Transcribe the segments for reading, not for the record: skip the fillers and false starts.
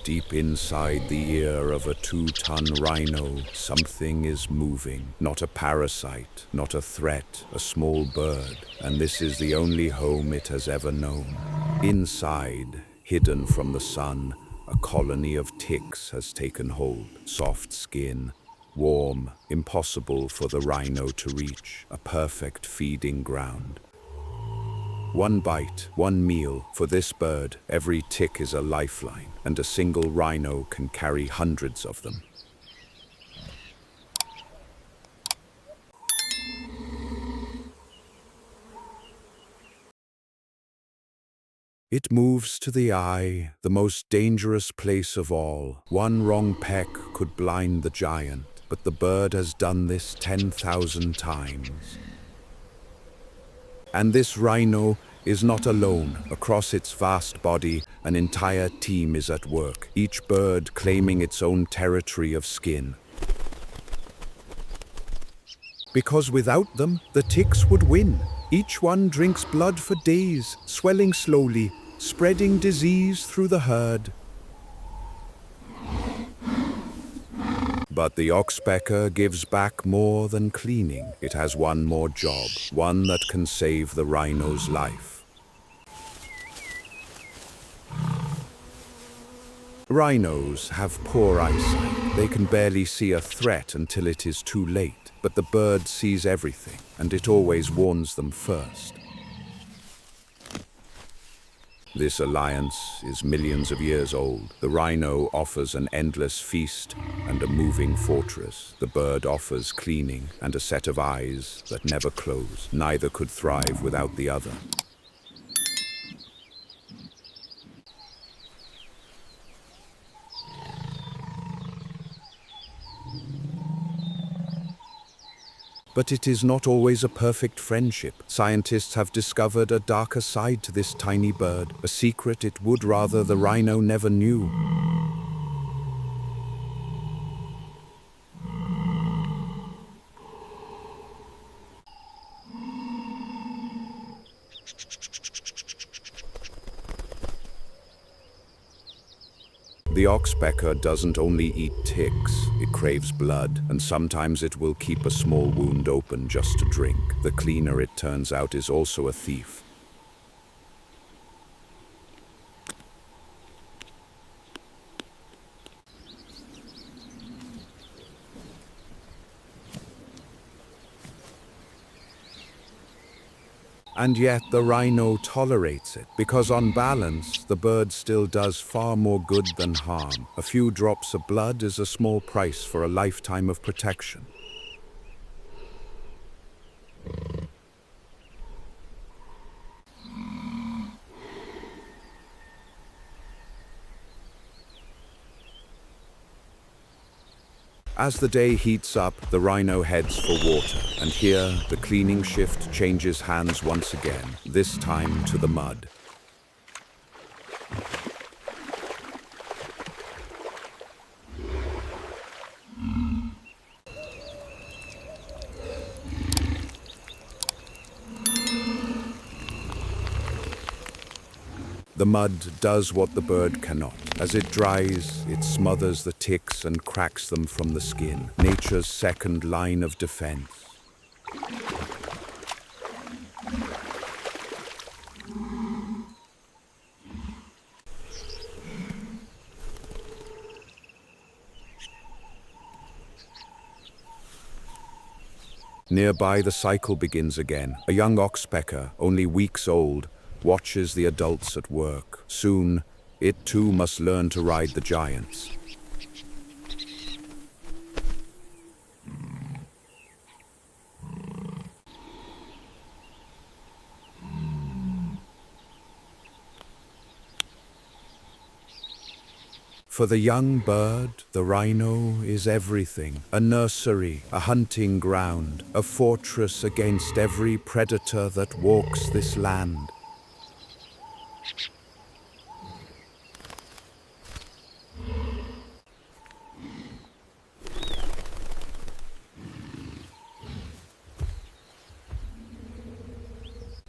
Deep inside the ear of a 2-ton rhino, something is moving. Not a parasite, not a threat, a small bird. And this is the only home it has ever known. Inside, hidden from the sun, a colony of ticks has taken hold. Soft skin, warm, impossible for the rhino to reach. A perfect feeding ground. One bite, one meal. For this bird, every tick is a lifeline, and a single rhino can carry hundreds of them. It moves to the eye, the most dangerous place of all. One wrong peck could blind the giant, but the bird has done this 10,000 times. And this rhino is not alone. Across its vast body, an entire team is at work, each bird claiming its own territory of skin. Because without them, the ticks would win. Each one drinks blood for days, swelling slowly, spreading disease through the herd. But the oxpecker gives back more than cleaning. It has one more job, one that can save the rhino's life. Rhinos have poor eyesight. They can barely see a threat until it is too late. But the bird sees everything, and it always warns them first. This alliance is millions of years old. The rhino offers an endless feast and a moving fortress. The bird offers cleaning and a set of eyes that never close. Neither could thrive without the other. But it is not always a perfect friendship. Scientists have discovered a darker side to this tiny bird, a secret it would rather the rhino never knew. The oxpecker doesn't only eat ticks, it craves blood, and sometimes it will keep a small wound open just to drink. The cleaner, it turns out, is also a thief. And yet the rhino tolerates it, because on balance, the bird still does far more good than harm. A few drops of blood is a small price for a lifetime of protection. As the day heats up, the rhino heads for water, and here the cleaning shift changes hands once again, this time to the mud. The mud does what the bird cannot. As it dries, it smothers the ticks and cracks them from the skin, nature's second line of defense. Nearby, the cycle begins again. A young oxpecker, only weeks old, watches the adults at work. Soon, it too must learn to ride the giants. For the young bird, the rhino is everything. A nursery, a hunting ground, a fortress against every predator that walks this land.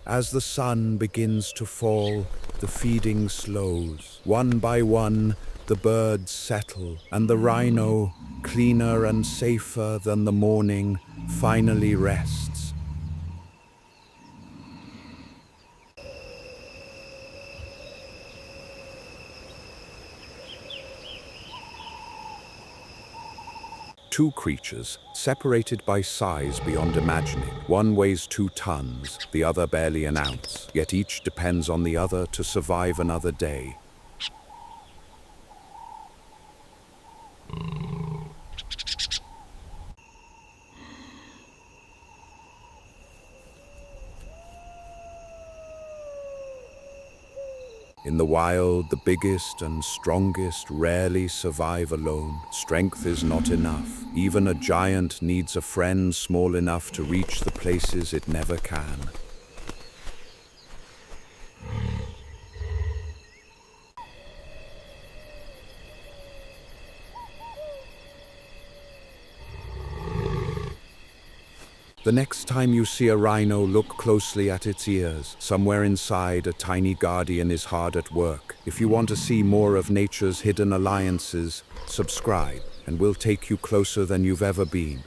As the sun begins to fall, the feeding slows. One by one, the birds settle, and the rhino, cleaner and safer than the morning, finally rests. Two creatures, separated by size beyond imagining. One weighs 2 tons, the other barely an ounce, yet each depends on the other to survive another day. In the wild, the biggest and strongest rarely survive alone. Strength is not enough. Even a giant needs a friend small enough to reach the places it never can. The next time you see a rhino, look closely at its ears. Somewhere inside, a tiny guardian is hard at work. If you want to see more of nature's hidden alliances, subscribe, and we'll take you closer than you've ever been.